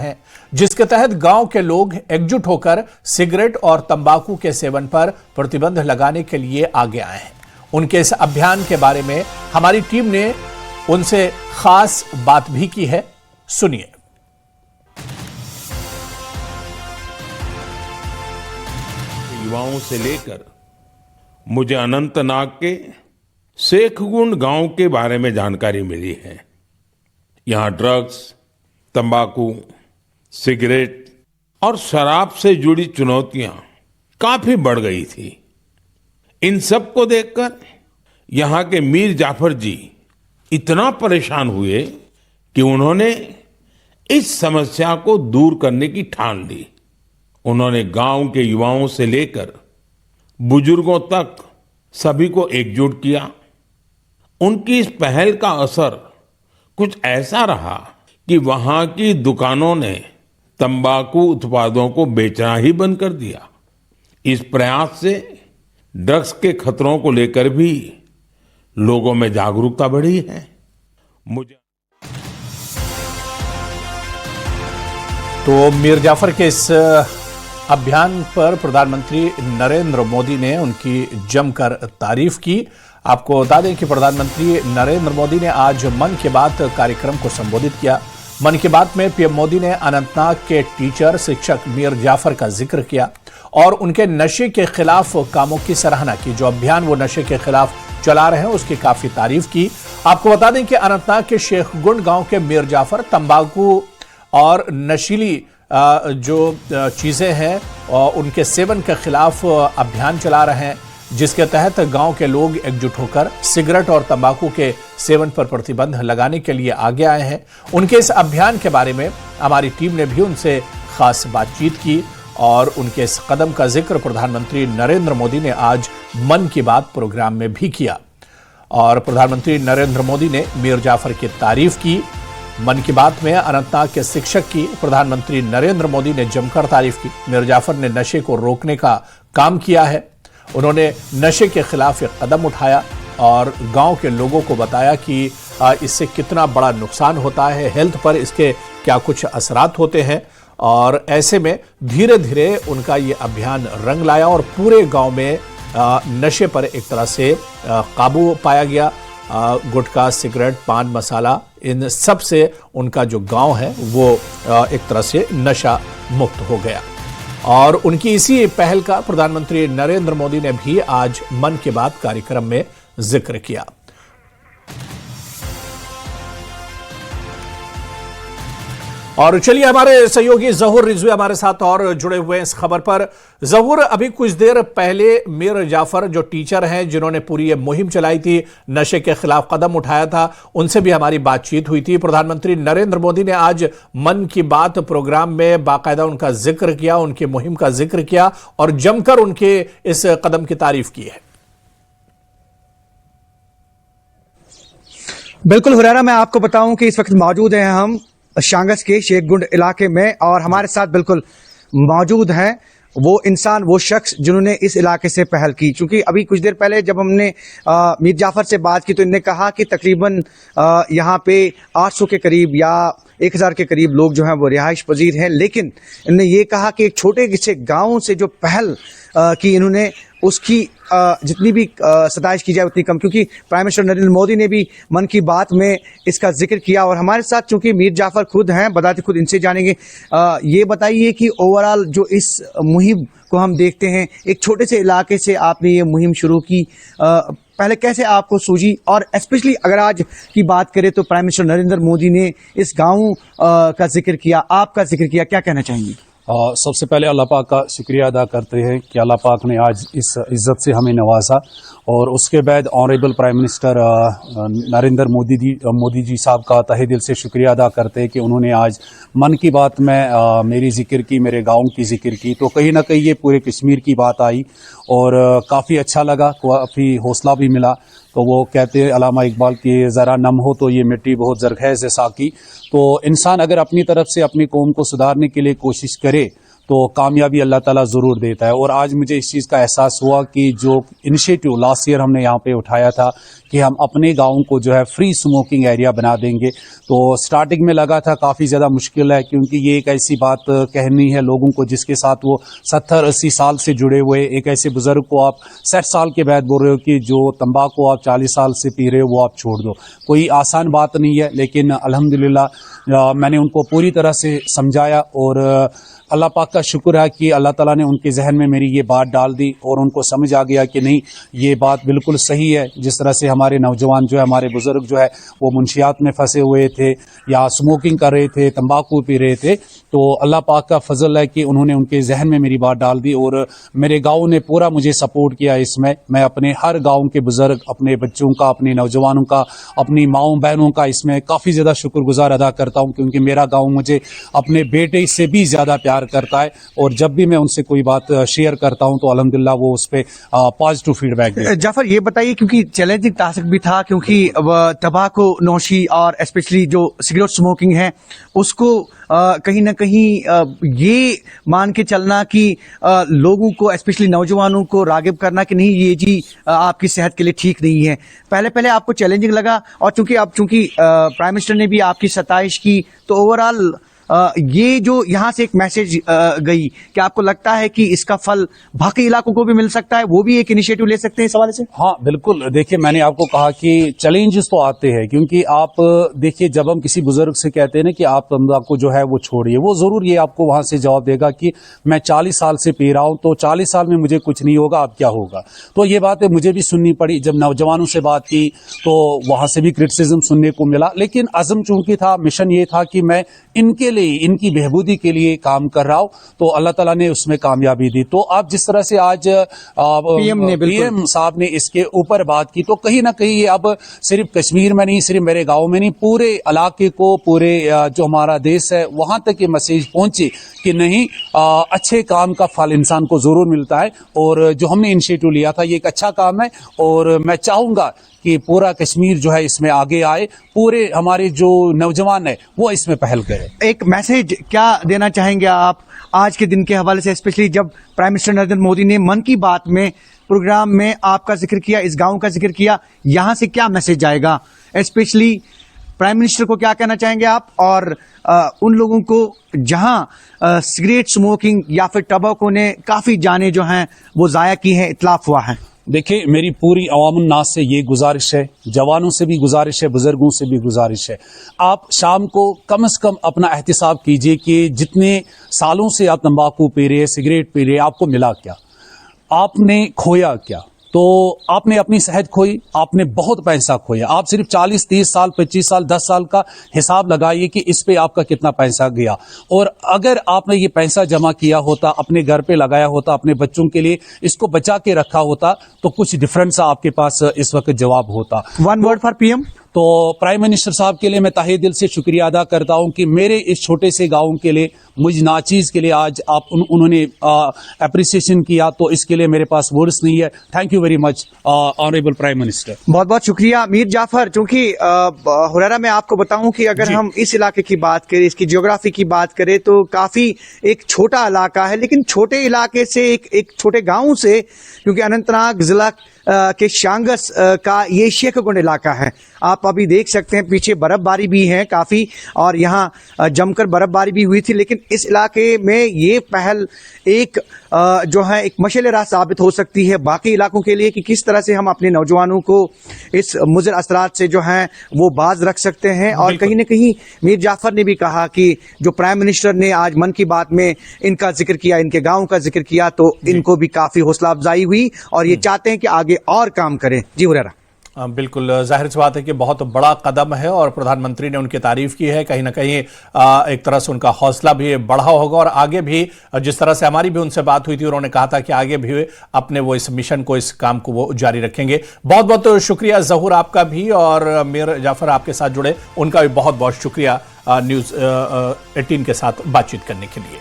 हैं, जिसके तहत गांव के लोग एकजुट होकर सिगरेट और तंबाकू के सेवन पर प्रतिबंध लगाने के लिए आगे आए हैं। उनके इस अभियान के बारे में हमारी टीम ने उनसे खास बात भी की है, सुनिए। युवाओं से लेकर मुझे अनंतनाग के शेखगुंड गांव के बारे में जानकारी मिली है। यहां ड्रग्स, तंबाकू, सिगरेट और शराब से जुड़ी चुनौतियां काफी बढ़ गई थी। इन सब को देखकर यहां के मीर जाफर जी इतना परेशान हुए कि उन्होंने इस समस्या को दूर करने की ठान ली। उन्होंने गांव के युवाओं से लेकर बुजुर्गों तक सभी को एकजुट किया। उनकी इस पहल का असर कुछ ऐसा रहा कि वहां की दुकानों ने तंबाकू उत्पादों को बेचना ही बंद कर दिया। इस प्रयास से ड्रग्स के खतरों को लेकर भी लोगों में जागरूकता बढ़ी है। तो मीर जाफर के इस अभियान पर प्रधानमंत्री नरेंद्र मोदी ने उनकी जमकर तारीफ की। आपको बता दें कि प्रधानमंत्री नरेंद्र मोदी ने आज मन की बात कार्यक्रम को संबोधित किया। मन की बात में पीएम मोदी ने अनंतनाग के टीचर शिक्षक मीर जाफर का जिक्र किया और उनके नशे के खिलाफ कामों की सराहना की। जो अभियान वो नशे के खिलाफ चला रहे हैं उसकी काफी तारीफ की। आपको बता दें कि अनंतनाग के शेखगुंड गांव के मीर जाफर तंबाकू और नशीली जो चीजें हैं उनके सेवन के खिलाफ अभियान चला रहे हैं, जिसके तहत गांव के लोग एकजुट होकर सिगरेट और तंबाकू के सेवन पर प्रतिबंध लगाने के लिए आगे आए हैं। उनके इस अभियान के बारे में हमारी टीम ने भी उनसे खास बातचीत की और उनके इस कदम का जिक्र प्रधानमंत्री नरेंद्र मोदी ने आज मन की बात प्रोग्राम में भी किया। और प्रधानमंत्री नरेंद्र मोदी ने मीर जाफर की तारीफ की। मन की बात में अनंतनाग के शिक्षक की प्रधानमंत्री नरेंद्र मोदी ने जमकर तारीफ की। मीर जाफर ने नशे को रोकने का काम किया है। उन्होंने नशे के खिलाफ एक कदम उठाया और गांव के लोगों को बताया कि इससे कितना बड़ा नुकसान होता है, हेल्थ पर इसके क्या कुछ असरात होते हैं। और ऐसे में धीरे धीरे उनका ये अभियान रंग लाया और पूरे गांव में नशे पर एक तरह से काबू पाया गया। गुटखा, सिगरेट, पान मसाला, इन सब से उनका जो गांव है वो एक तरह से नशा मुक्त हो गया। और उनकी इसी पहल का प्रधानमंत्री नरेंद्र मोदी ने भी आज मन की बात कार्यक्रम में जिक्र किया। और चलिए हमारे सहयोगी जहूर रिजवी हमारे साथ और जुड़े हुए हैं इस खबर पर। जहूर, अभी कुछ देर पहले मीर जाफर जो टीचर हैं जिन्होंने पूरी ये मुहिम चलाई थी, नशे के खिलाफ कदम उठाया था, उनसे भी हमारी बातचीत हुई थी। प्रधानमंत्री नरेंद्र मोदी ने आज मन की बात प्रोग्राम में बाकायदा उनका जिक्र किया, उनकी मुहिम का जिक्र किया और जमकर उनके इस कदम की तारीफ की है। बिल्कुल हुरैरा, मैं आपको बताऊं कि इस वक्त मौजूद हैं हम शांगस के शेखगुंड इलाके में और हमारे साथ बिल्कुल मौजूद हैं वो इंसान, वो शख्स जिन्होंने इस इलाके से पहल की। क्योंकि अभी कुछ देर पहले जब हमने मीर जाफर से बात की तो इन्होंने कहा कि तकरीबन यहाँ पे 800 के करीब या 1000 के करीब लोग जो हैं वो रिहाइश पजीर हैं। लेकिन इन्होंने ये कहा कि एक छोटे से गाँव से जो पहल की इन्होंने, उसकी जितनी भी सताइश की जाए उतनी कम, क्योंकि प्राइम मिनिस्टर नरेंद्र मोदी ने भी मन की बात में इसका जिक्र किया। और हमारे साथ चूंकि मीर जाफर खुद हैं, बताते खुद इनसे जानेंगे। ये बताइए कि ओवरऑल जो इस मुहिम को हम देखते हैं, एक छोटे से इलाके से आपने ये मुहिम शुरू की, पहले कैसे आपको सूझी? और स्पेशली अगर आज की बात करें तो प्राइम मिनिस्टर नरेंद्र मोदी ने इस गाँव का जिक्र किया, आपका जिक्र किया, क्या कहना चाहेंगे? सबसे पहले अल्लाह पाक का शुक्रिया अदा करते हैं कि अल्लाह पाक ने आज इस इज़्ज़त से हमें नवाजा। और उसके बाद honourable prime minister Narendra Modi ji साहब का तहे दिल से शुक्रिया अदा करते हैं कि उन्होंने आज मन की बात में मेरी जिक्र की, मेरे गांव की जिक्र की। तो कहीं ना कहीं ये पूरे कश्मीर की बात आई और काफ़ी अच्छा लगा, काफ़ी हौसला भी मिला। तो वो कहते हैं अल्लामा इकबाल की, ज़रा नम हो तो ये मिट्टी बहुत ज़रख़ैज़ साकी। तो इंसान अगर अपनी तरफ से अपनी कौम को सुधारने के लिए कोशिश करे तो कामयाबी अल्लाह ताला ज़रूर देता है। और आज मुझे इस चीज़ का एहसास हुआ कि जो इनिशिएटिव लास्ट ईयर हमने यहाँ पे उठाया था कि हम अपने गाँव को जो है फ्री स्मोकिंग एरिया बना देंगे, तो स्टार्टिंग में लगा था काफ़ी ज़्यादा मुश्किल है, क्योंकि ये एक ऐसी बात कहनी है लोगों को जिसके साथ वो 70-80 साल से जुड़े हुए, एक ऐसे बुजुर्ग को आप 60 साल के बाद बोल रहे हो कि जो तंबाकू आप 40 साल से पी रहे हो वो आप छोड़ दो। कोई आसान बात नहीं है, लेकिन अल्हम्दुलिल्लाह मैंने उनको पूरी तरह से समझाया और अल्लाह पाक का शुक्र है कि अल्लाह ताला ने उनके जहन में मेरी ये बात डाल दी और उनको समझ आ गया कि नहीं, ये बात बिल्कुल सही है। जिस तरह से हमारे नौजवान जो है, हमारे बुजुर्ग जो है वो मुंशियात में फंसे हुए थे या स्मोकिंग कर रहे थे, तंबाकू पी रहे थे, तो अल्लाह पाक का फजल है कि उन्होंने उनके जहन में मेरी बात डाल दी और मेरे गाँव ने पूरा मुझे सपोर्ट किया इसमें। मैं अपने हर गाँव के बुजुर्ग, अपने बच्चों का, अपने नौजवानों का, अपनी माओं बहनों का इसमें काफ़ी ज़्यादा शुक्रगुजार अदा करता हूँ, क्योंकि मेरा गाँव मुझे अपने बेटे से भी ज़्यादा प्यार करता है और जब भी मैं उनसे कोई बात शेयर करता हूं तो अल्हम्दुलिल्लाह वो उस पे पॉजिटिव फीडबैक देते हैं। जाफर, ये बताइए, क्योंकि चैलेंजिंग टास्क भी था, क्योंकि तंबाकू नोशी और स्पेशली जो सिगरेट स्मोकिंग है उसको कहीं ना कहीं ये मान के चलना कि लोगों को, स्पेशली नौजवानों को रागिब करना कि नहीं ये जी आपकी सेहत के लिए ठीक नहीं है। पहले आपको चैलेंजिंग लगा, और चूंकि प्राइम मिनिस्टर ने भी आपकी सताइश की, तो ओवरऑल ये जो यहाँ से एक मैसेज गई, क्या आपको लगता है कि इसका फल बाकी इलाकों को भी मिल सकता है, वो भी एक इनिशिएटिव ले सकते हैं इस हवाले से? हाँ बिल्कुल, देखिए मैंने आपको कहा कि चैलेंजेस तो आते हैं, क्योंकि आप देखिए जब हम किसी बुजुर्ग से कहते हैं ना कि आप तंबाकू जो है वो छोड़िए, वो जरूर ये आपको वहां से जवाब देगा कि मैं 40 साल से पी रहा हूं, तो 40 साल में मुझे कुछ नहीं होगा, अब क्या होगा। तो ये बातें मुझे भी सुननी पड़ी। जब नौजवानों से बात की तो वहां से भी क्रिटिसिज्म सुनने को मिला, लेकिन अज़म चूंकि था, मिशन ये था कि मैं इनके लिए, इनकी बेहबूदी के लिए काम कर रहा हूं, तो अल्लाह ताला ने उसमें कामयाबी दी। तो आप जिस तरह से आज पीएम साहब ने इसके ऊपर बात की, तो कहीं ना कहीं ये अब सिर्फ कश्मीर में नहीं, सिर्फ मेरे गांव में नहीं, पूरे इलाके को, पूरे जो हमारा देश है वहां तक ये मैसेज पहुंचे कि नहीं, अच्छे काम का फल इंसान को जरूर मिलता है। और जो हमने इनिशिएटिव लिया था ये एक अच्छा काम है और मैं चाहूंगा कि पूरा कश्मीर जो है इसमें आगे आए, पूरे हमारे जो नौजवान है वो इसमें पहल करें। एक मैसेज क्या देना चाहेंगे आप आज के दिन के हवाले से, स्पेशली जब प्राइम मिनिस्टर नरेंद्र मोदी ने मन की बात में प्रोग्राम में आपका जिक्र किया, इस गांव का जिक्र किया, यहां से क्या मैसेज आएगा? स्पेशली प्राइम मिनिस्टर को क्या कहना चाहेंगे आप, और उन लोगों को जहां सिगरेट स्मोकिंग या फिर टबैको ने काफी जाने जो हैं वो जाया की हैं, इतलाफ हुआ है? देखिए मेरी पूरी अवामुन नास से ये गुजारिश है, जवानों से भी गुजारिश है, बुजुर्गों से भी गुजारिश है, आप शाम को कम से कम अपना एहतिसाब कीजिए कि जितने सालों से आप तंबाकू पी रहे हैं, सिगरेट पी रहे हैं, आपको मिला क्या, आपने खोया क्या। तो आपने अपनी सेहत खोई, आपने बहुत पैसा खोया। आप सिर्फ 40, 30 साल, 25 साल, 10 साल का हिसाब लगाइए कि इस पे आपका कितना पैसा गया। और अगर आपने ये पैसा जमा किया होता, अपने घर पे लगाया होता, अपने बच्चों के लिए इसको बचा के रखा होता, तो कुछ डिफरेंस आपके पास इस वक्त जवाब होता। One word for PM. तो प्राइम मिनिस्टर साहब के लिए मैं तहे दिल से शुक्रिया अदा करता हूं कि मेरे इस छोटे से गांव के लिए, मुझ नाचीज के लिए आज उन्होंने अप्रिसिएशन किया, तो इसके लिए मेरे पास वर्ड्स नहीं है। Thank you very much honourable prime minister. बहुत बहुत शुक्रिया मीर जाफर। चूंकि हुरैरा में आपको बताऊं कि अगर हम इस इलाके की बात करें, इसकी ज्योग्राफी की बात करें, तो काफी एक छोटा इलाका है, लेकिन छोटे इलाके से, एक छोटे गांव से, क्योंकि अनंतनाग जिला के शांगस का ये शेखगुंड इलाका है। आप अभी देख सकते हैं पीछे बर्फबारी भी है काफी, और यहाँ जमकर बर्फबारी भी हुई थी, लेकिन इस इलाके में ये पहल एक जो है एक मशाल राह साबित हो सकती है बाकी इलाकों के लिए कि किस तरह से हम अपने नौजवानों को इस मुज़र असरात से जो है वो बाज रख सकते हैं। और कहीं ना कहीं मीर जाफर ने भी कहा कि जो प्राइम मिनिस्टर ने आज मन की बात में इनका जिक्र किया, इनके गाँव का जिक्र किया, तो इनको भी काफी हौसला अफजाई हुई और ये चाहते हैं कि आगे और काम करें। जी हुरैरा। बिल्कुल जाहिर सी बात है कि बहुत बड़ा कदम है और प्रधानमंत्री ने उनकी तारीफ की है। कहीं ना कहीं एक तरह से उनका हौसला भी बढ़ा होगा और आगे भी, जिस तरह से हमारी भी उनसे बात हुई थी, उन्होंने कहा था कि आगे भी अपने वो इस मिशन को, इस काम को वो जारी रखेंगे। बहुत बहुत शुक्रिया ज़हूर आपका भी, और मीर जाफर आपके साथ जुड़े उनका भी बहुत बहुत शुक्रिया न्यूज़ 18 के साथ बातचीत करने के लिए।